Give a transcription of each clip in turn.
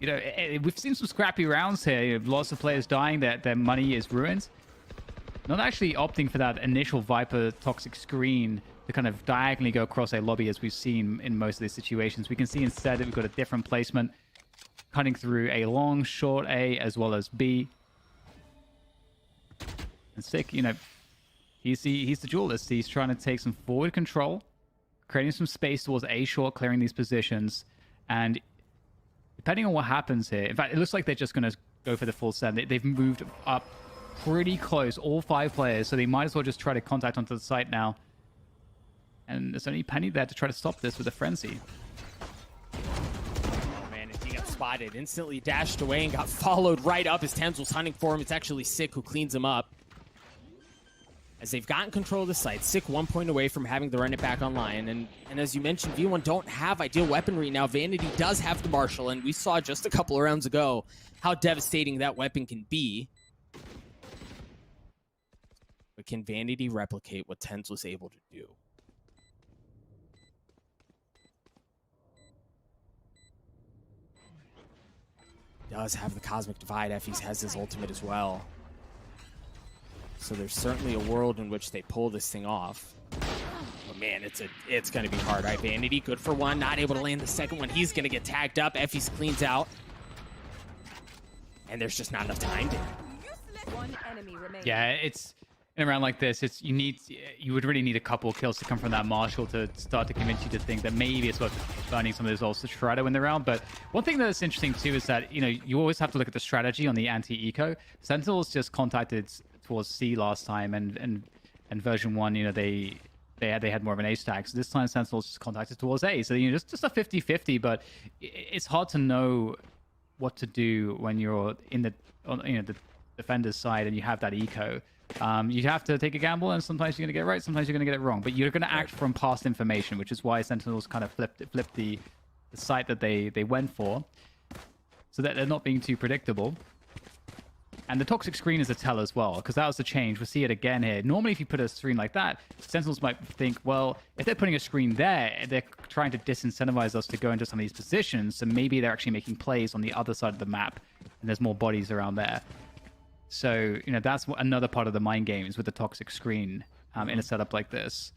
You know, we've seen some scrappy rounds here. You know, lots of players dying, their money is ruined. Not actually opting for that initial Viper toxic screen to kind of diagonally go across a lobby as we've seen in most of these situations. We can see instead that we've got a different placement cutting through a long, short A as well as B. And Sick, you know, he's the duelist. He's trying to take some forward control, creating some space towards A short, clearing these positions. And depending on what happens here, in fact, it looks like they're just going to go for the full set. They've moved up pretty close, all 5 players, so they might as well just try to contact onto the site now. And there's only Penny there to try to stop this with a frenzy. Oh man, and he got spotted, instantly dashed away and got followed right up as Thames was hunting for him. It's actually Sick who cleans him up. As they've gotten control of the site, Sick 1 point away from having to run it back online. And as you mentioned, V1 don't have ideal weaponry now. Vanity does have the Marshall, and we saw just a couple of rounds ago how devastating that weapon can be. But can Vanity replicate what Tens was able to do? Does have the Cosmic Divide. Effie's has his ultimate as well. So there's certainly a world in which they pull this thing off. But man, it's going to be hard. Right, Vanity, good for one. Not able to land the second one. He's going to get tagged up. Effie's cleans out. And there's just not enough time to... Yeah, it's... in a round like this, you would really need a couple of kills to come from that Marshall to start to convince you to think that maybe it's worth burning some of those ults to try to win the round. But one thing that's interesting too is that, you know, you always have to look at the strategy on the anti-eco. Sentinels just contacted towards C last time, and version 1, you know, they had more of an A stack. So this time Sentinels just contacted towards A. So, you know, just a 50-50, but it's hard to know what to do when you're in the defender's side and you have that eco. You have to take a gamble, and sometimes you're going to get it right, sometimes you're going to get it wrong. But you're going to act from past information, which is why Sentinels kind of flipped the site that they went for, so that they're not being too predictable. And the toxic screen is a tell as well, because that was the change. We'll see it again here. Normally, if you put a screen like that, Sentinels might think, well, if they're putting a screen there, they're trying to disincentivize us to go into some of these positions, so maybe they're actually making plays on the other side of the map, and there's more bodies around there. So, you know, that's another part of the mind games with the toxic screen in a setup like this.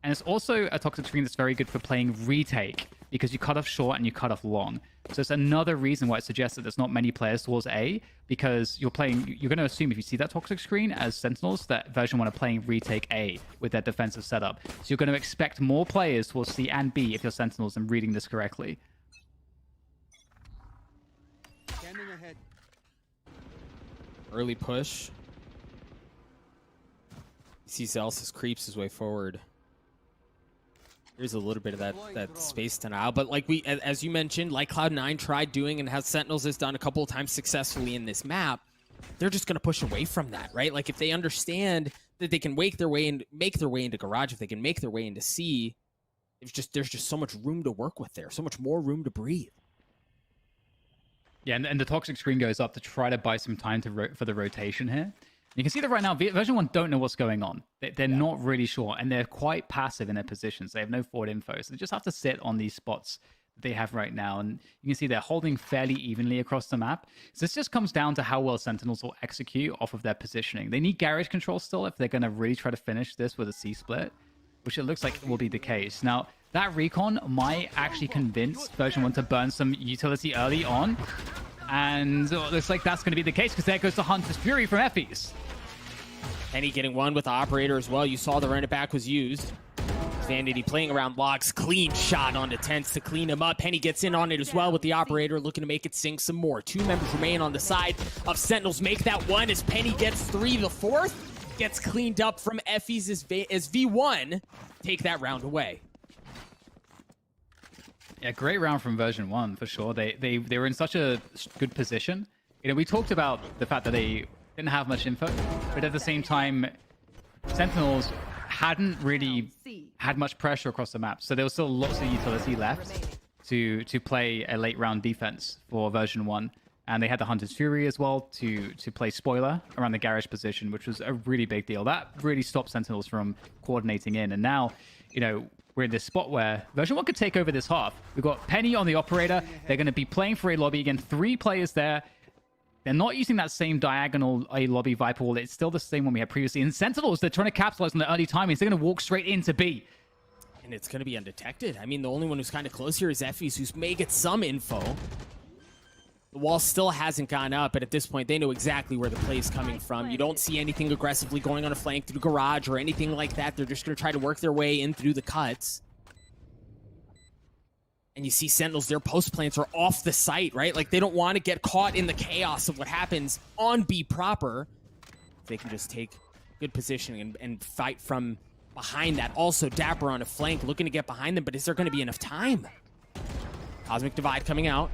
And it's also a toxic screen that's very good for playing retake, because you cut off short and you cut off long. So it's another reason why it suggests that there's not many players towards A, because you're going to assume, if you see that toxic screen as Sentinels, that version 1 are playing retake A with their defensive setup. So you're going to expect more players towards C and B if you're Sentinels and reading this correctly. Standing ahead. Early push. You see Zelsis creeps his way forward. There's a little bit of that space denial, but like as you mentioned, like Cloud9 tried doing and has Sentinels has done a couple of times successfully in this map, they're just going to push away from that, right? Like if they understand that they can make their way into garage, if they can make their way into C, there's just so much room to work with there, so much more room to breathe. Yeah, and the toxic screen goes up to try to buy some time for the rotation here. You can see that right now, version 1 don't know what's going on. They're not really sure, and they're quite passive in their positions. They have no forward info, so they just have to sit on these spots that they have right now. And you can see they're holding fairly evenly across the map. So this just comes down to how well Sentinels will execute off of their positioning. They need garage control still if they're going to really try to finish this with a C split, which it looks like will be the case. Now, that recon might actually convince version 1 to burn some utility early on. And it looks like that's going to be the case, because there goes the Hunter's Fury from Effie's. Penny getting one with the operator as well. You saw the run it back was used. Vanity playing around logs. Clean shot onto Tense to clean him up. Penny gets in on it as well with the operator, looking to make it sing some more. 2 members remain on the side of Sentinels. Make that one as Penny gets 3. The 4th gets cleaned up from Effie's as V1 take that round away. Yeah, great round from version 1 for sure. They were in such a good position. You know, we talked about the fact that they didn't have much info, but at the same time, Sentinels hadn't really had much pressure across the map, so there was still lots of utility left to play a late round defense for version 1. And they had the Hunter's Fury as well to play spoiler around the garage position, which was a really big deal. That really stopped Sentinels from coordinating in. And now, you know, we're in this spot where version 1 could take over this half. We've got Penny on the operator. They're going to be playing for a lobby again. 3 players there. They're not using that same diagonal A lobby Viper wall. It's still the same one we had previously. And Sentinels, they're trying to capitalize on the early timings. They're going to walk straight into B. And it's going to be undetected. I mean, the only one who's kind of close here is Effie's, who's may get some info. The wall still hasn't gone up, but at this point, they know exactly where the play is coming from. You don't see anything aggressively going on a flank through garage or anything like that. They're just going to try to work their way in through the cuts. And you see Sentinels, their post plants are off the site, right? Like, they don't want to get caught in the chaos of what happens on B proper. They can just take good positioning and fight from behind that. Also, Dapper on a flank looking to get behind them, but is there going to be enough time? Cosmic Divide coming out.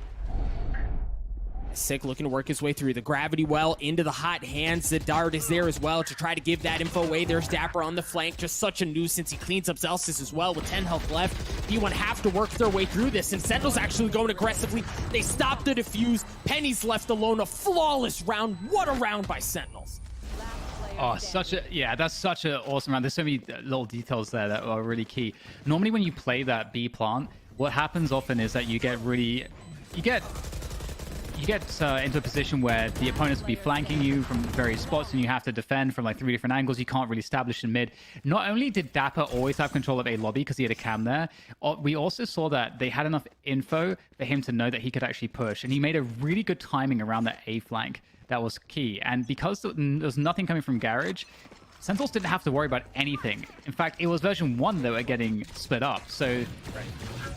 Sick looking to work his way through the gravity well into the hot hands. The dart is there as well to try to give that info away. There's Dapper on the flank, just such a nuisance. He cleans up Zelsis as well with 10 health left. B1 have to work their way through this, and Sentinel's actually going aggressively. They stop the defuse. Penny's left alone. A flawless round. What a round by Sentinels. Oh, that's such an awesome round. There's so many little details there that are really key. Normally when you play that B plant, what happens often is that you get into a position where the opponents will be flanking you from various spots and you have to defend from like 3 different angles. You can't really establish in mid. Not only did Dapper always have control of A lobby because he had a cam there, we also saw that they had enough info for him to know that he could actually push. And he made a really good timing around that A flank. That was key. And because there was nothing coming from Garage, Sentinels didn't have to worry about anything. In fact, it was version 1 that were getting split up. So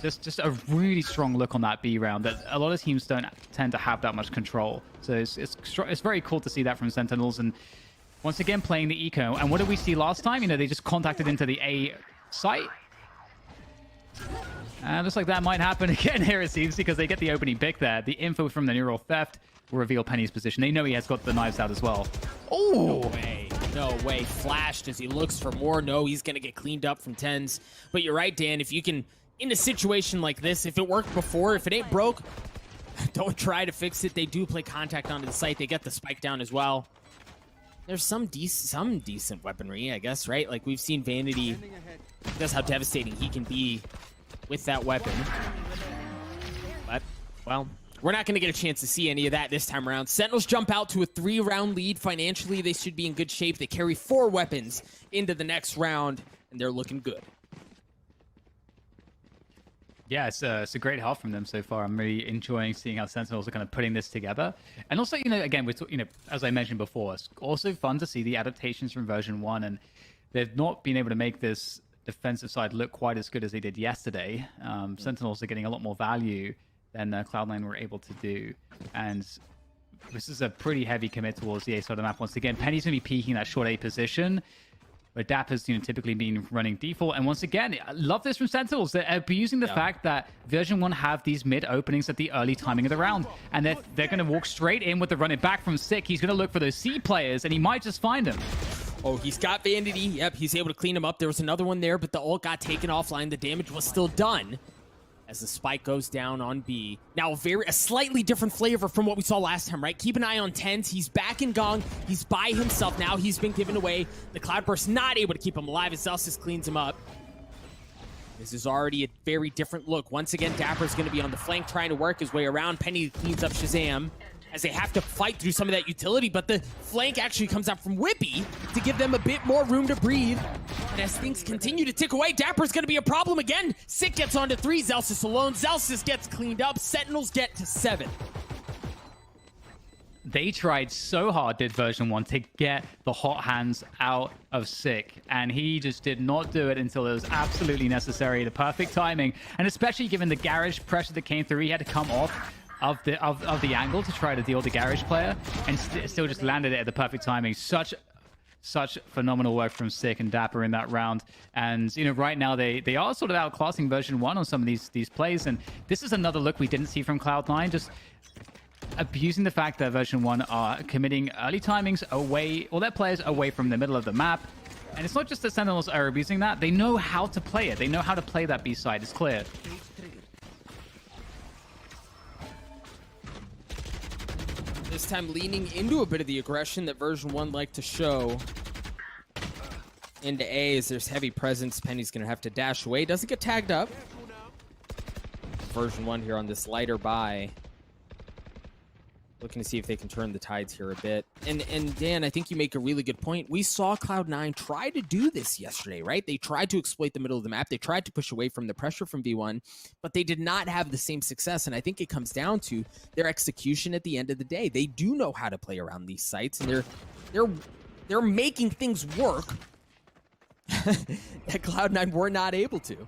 just a really strong look on that B round that a lot of teams don't tend to have that much control. So it's very cool to see that from Sentinels. And once again, playing the eco. And what did we see last time? You know, they just contacted into the A site. And looks like that might happen again here, it seems, because they get the opening pick there. The info from the neural theft will reveal Penny's position. They know he has got the knives out as well. Oh! No way. Flashed as he looks for more. No, he's going to get cleaned up from 10s. But you're right, Dan. If you can, in a situation like this, if it worked before, if it ain't broke, don't try to fix it. They do play contact onto the site. They get the spike down as well. There's some decent weaponry, I guess, right? Like, we've seen Vanity. That's how devastating he can be with that weapon. But, well, we're not going to get a chance to see any of that this time around. Sentinels jump out to a 3-round lead. Financially, they should be in good shape. They carry 4 weapons into the next round, and they're looking good. Yeah, it's a great half from them so far. I'm really enjoying seeing how Sentinels are kind of putting this together. And also, you know, again, as I mentioned before, it's also fun to see the adaptations from version 1, and they've not been able to make this defensive side look quite as good as they did yesterday. Sentinels are getting a lot more value than Cloud9 were able to do. And this is a pretty heavy commit towards the A side of the map. Once again, Penny's going to be peeking that short A position, where Dapper's typically been running default. And once again, I love this from Sentinels. They're abusing the fact that version 1 have these mid openings at the early timing of the round. And they're going to walk straight in with the run it back from Sick. He's going to look for those C players, and he might just find them. Oh, he's got Vanity. Yep, he's able to clean him up. There was another one there, but the ult got taken offline. The damage was still done as the spike goes down on B. Now, a slightly different flavor from what we saw last time, right? Keep an eye on 10s. He's back in Gong. He's by himself now. He's been given away. The Cloudburst not able to keep him alive as Zelsis cleans him up. This is already a very different look. Once again, Dapper's going to be on the flank trying to work his way around. Penny cleans up Shazam as they have to fight through some of that utility, but the flank actually comes out from Whippy to give them a bit more room to breathe. And as things continue to tick away, Dapper's going to be a problem again. Sick gets onto 3, Zelsis alone. Zelsis gets cleaned up. Sentinels get to 7. They tried so hard, did version 1, to get the hot hands out of Sick, and he just did not do it until it was absolutely necessary. The perfect timing, and especially given the Garage pressure that came through, he had to come off of the angle to try to deal the Garage player, and still just landed it at the perfect timing. Such phenomenal work from Sick and Dapper in that round. And right now they are sort of outclassing version 1 on some of these plays, and this is another look we didn't see from Cloud9, just abusing the fact that version 1 are committing early timings away, or their players away from the middle of the map. And it's not just that Sentinels are abusing that, they know how to play it. They know how to play that B side, it's clear. This time leaning into a bit of the aggression that version 1 liked to show. into A as there's heavy presence. Penny's going to have to dash away. Doesn't get tagged up. Version 1 here on this lighter buy. Looking to see if they can turn the tides here a bit. And Dan, I think you make a really good point. We saw Cloud9 try to do this yesterday, right? They tried to exploit the middle of the map. They tried to push away from the pressure from V1, but they did not have the same success. And I think it comes down to their execution at the end of the day. They do know how to play around these sites, and they're making things work that Cloud9 were not able to.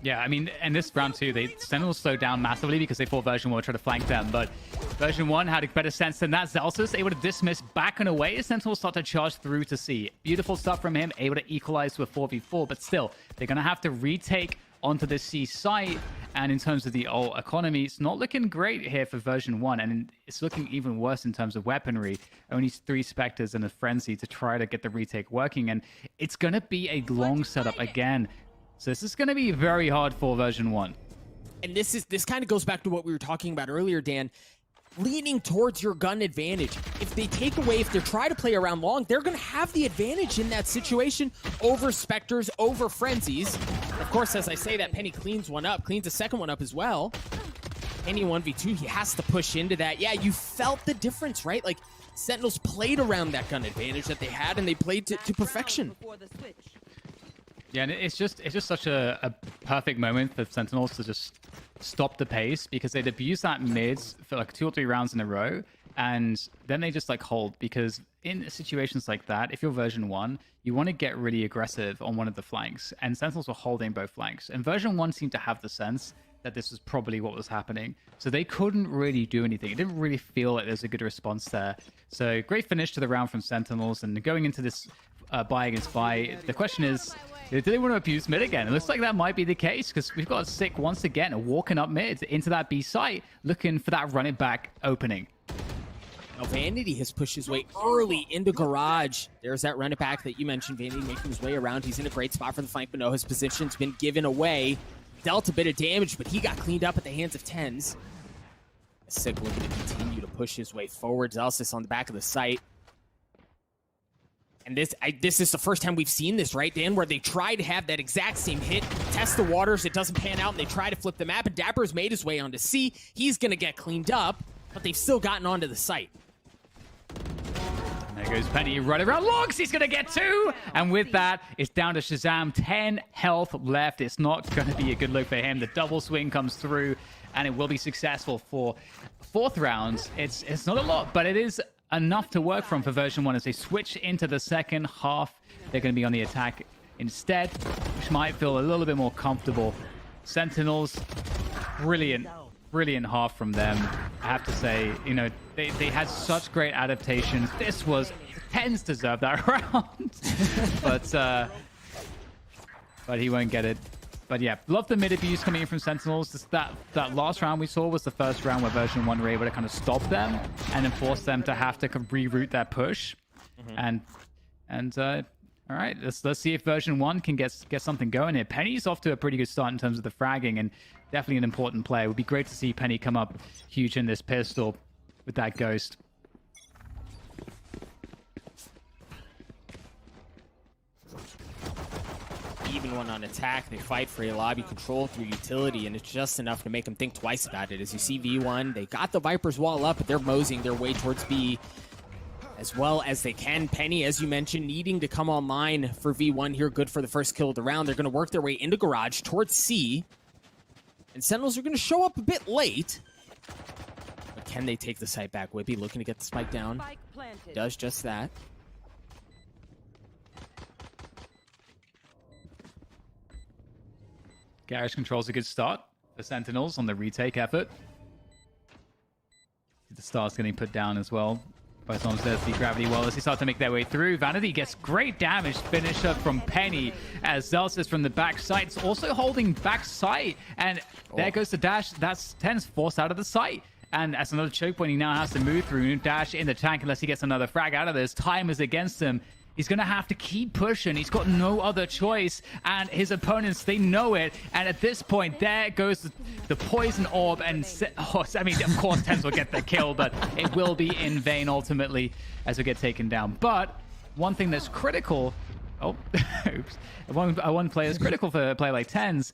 Yeah, I mean, in this round too, Sentinels slowed down massively because they thought version 1 would try to flank them, but version 1 had a better sense than that. Zelsus able to dismiss back and away as Sentinels start to charge through to C. Beautiful stuff from him, able to equalize to a 4v4, but still, they're going to have to retake onto the C site, and in terms of the ult economy, it's not looking great here for version 1, and it's looking even worse in terms of weaponry. Only 3 Spectres and a Frenzy to try to get the retake working, and it's going to be a long setup again. So this is going to be very hard for version 1. And this kind of goes back to what we were talking about earlier, Dan. Leaning towards your gun advantage. If they take away, if they try to play around long, they're going to have the advantage in that situation over Spectres, over Frenzies. Of course, as I say that, Penny cleans one up, cleans a second one up as well. Penny 1v2, he has to push into that. Yeah, you felt the difference, right? Like, Sentinels played around that gun advantage that they had, and they played to perfection. Yeah, and it's just such a perfect moment for Sentinels to just stop the pace, because they'd abuse that mid for like 2 or 3 rounds in a row, and then they just like hold, because in situations like that, if you're version 1, you want to get really aggressive on one of the flanks, and Sentinels were holding both flanks, and version 1 seemed to have the sense that this was probably what was happening, so they couldn't really do anything. It didn't really feel like there's a good response there. So great finish to the round from Sentinels, and going into this buy against buy, the question is, do they want to abuse mid again? It looks like that might be the case, because we've got Sick once again walking up mid into that B site, looking for that run it back opening. Now Vanity has pushed his way early into Garage. There's that run it back that you mentioned, Vanity making his way around. He's in a great spot for the flank, but no, his position's been given away. Dealt a bit of damage, but he got cleaned up at the hands of Tens. Sick looking to continue to push his way forward. Zelsus on the back of the site. And this is the first time we've seen this, right, Dan, where they try to have that exact same hit, test the waters, it doesn't pan out, and they try to flip the map, and Dapper's made his way onto C. He's going to get cleaned up, but they've still gotten onto the site. There goes Penny running around logs. He's going to get 2. And with that, it's down to Shazam. 10 health left. It's not going to be a good look for him. The double swing comes through, and it will be successful for 4th round. It's not a lot, but it is enough to work from for version 1 as they switch into the second half. They're going to be on the attack instead, which might feel a little bit more comfortable. Sentinels, brilliant half from them. I have to say, you know, they had such great adaptations. This was Tens deserve that round, but he won't get it. But yeah, love the mid abuse coming in from Sentinels. That last round we saw was the first round where version 1 were able to kind of stop them and then force them to have to reroute their push. And all right, let's see if version 1 can get something going here. Penny's off to a pretty good start in terms of the fragging, and definitely an important play. It would be great to see Penny come up huge in this pistol with that Ghost. Even one on attack, they fight for a lobby control through utility, and it's just enough to make them think twice about it. As you see V1, they got the Viper's wall up, but they're moseying their way towards B as well as they can. Penny, as you mentioned, needing to come online for V1 here. Good for the first kill of the round. They're going to work their way into Garage towards C, and Sentinels are going to show up a bit late. But can they take the site back? Whippy looking to get the spike down. Does just that. Garage controls a good start for Sentinels on the retake effort. The stars getting put down as well. Both arms there see Gravity well as they start to make their way through. Vanity gets great damage finisher from Penny as Zelsus from the back site. It's also holding back sight, and there goes the dash. That's Tens forced out of the site. And as another choke point, he now has to move through and dash in the tank unless he gets another frag out of this. Time is against him. He's going to have to keep pushing. He's got no other choice. And his opponents, they know it. And at this point, there goes the poison orb. And I mean, of course, Tens will get the kill, but it will be in vain ultimately as we get taken down. But one thing that's critical Oh, oops. One player is critical for a player like Tens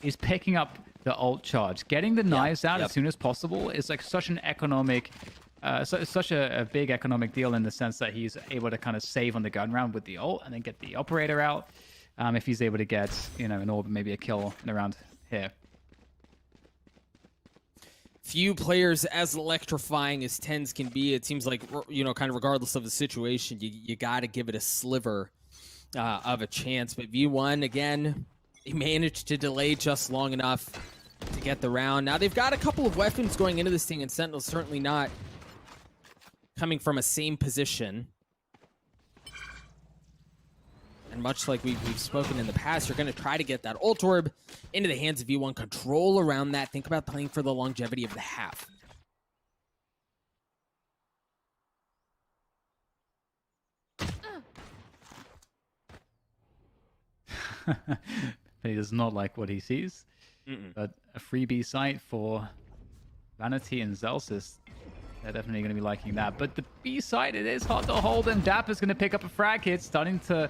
is picking up the ult charge. Getting the knives out as soon as possible is like such an economic, such a big economic deal in the sense that he's able to kind of save on the gun round with the ult and then get the operator out. If he's able to get, you know, an orb, maybe a kill in around here. Few players as electrifying as Tens can be. It seems like, you know, kind of regardless of the situation, you got to give it a sliver of a chance. But V1, again, he managed to delay just long enough to get the round. Now they've got a couple of weapons going into this thing, and Sentinel's certainly not coming from a same position. And much like we've spoken in the past, you're going to try to get that ult orb into the hands of V1. Control around that. Think about playing for the longevity of the half. He does not like what he sees. But a free B site for Vanity and Zelsis. They're definitely going to be liking that. But the B side, it is hard to hold, and Dapper's going to pick up a frag hit, starting to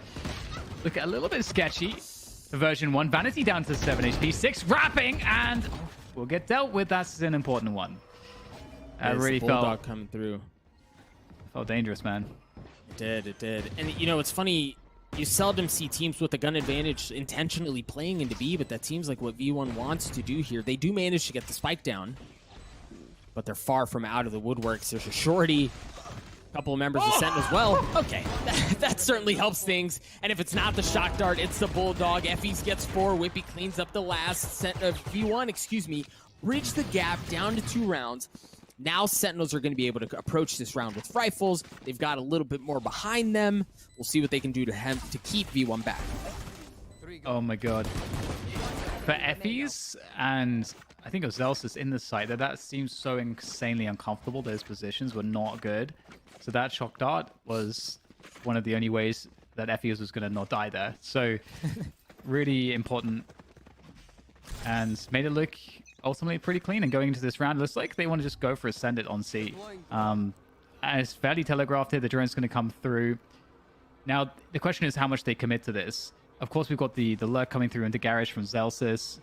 look a little bit sketchy. For version 1, Vanity down to 7 HP, 6 wrapping, and will get dealt with. That's an important one. I really felt coming through. Felt dangerous, man. It did. And you know, it's funny, you seldom see teams with a gun advantage intentionally playing into B, but that seems like what V1 wants to do here. They do manage to get the spike down, but they're far from out of the woodworks. There's a shorty, a couple of members of Sentinel as well. Okay, that certainly helps things. And if it's not the shock dart, it's the Bulldog. Effie's gets 4. Whippy cleans up the last. V1, excuse me, bridge the gap down to 2 rounds. Now Sentinels are going to be able to approach this round with rifles. They've got a little bit more behind them. We'll see what they can do to keep V1 back. Oh my god. For Effie's and I think it was Zelsis in the site, that seems so insanely uncomfortable. Those positions were not good. So that shock dart was one of the only ways that Effie's was going to not die there. So really important and made it look ultimately pretty clean. And going into this round, it looks like they want to just go for a send it on C. And it's fairly telegraphed here. The drone's going to come through. Now, the question is how much they commit to this. Of course, we've got the lurk coming through into Garage from Zelsis.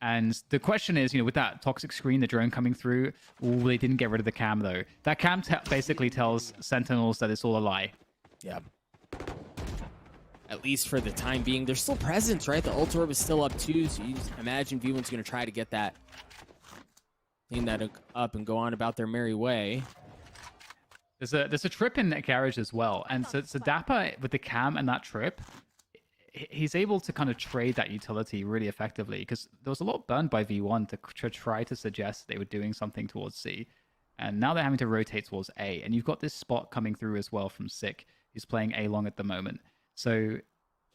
And the question is, you know, with that toxic screen, the drone coming through, they didn't get rid of the cam, though. That cam basically tells Sentinels that it's all a lie. Yeah. At least for the time being. There's still presence, right? The ult orb is still up, too, so you imagine V1's going to try to get that, clean that up and go on about their merry way. There's a trip in that Garage as well. And so Dapper, with the cam and that trip, he's able to kind of trade that utility really effectively, because there was a lot burned by V1 to try to suggest they were doing something towards C. And now they're having to rotate towards A. And you've got this spot coming through as well from Sick, who's playing A long at the moment. So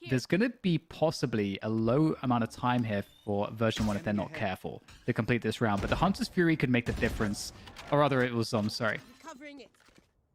there's going to be possibly a low amount of time here for version 1 if they're not careful to complete this round. But the Hunter's Fury could make the difference. Or rather, it was, sorry.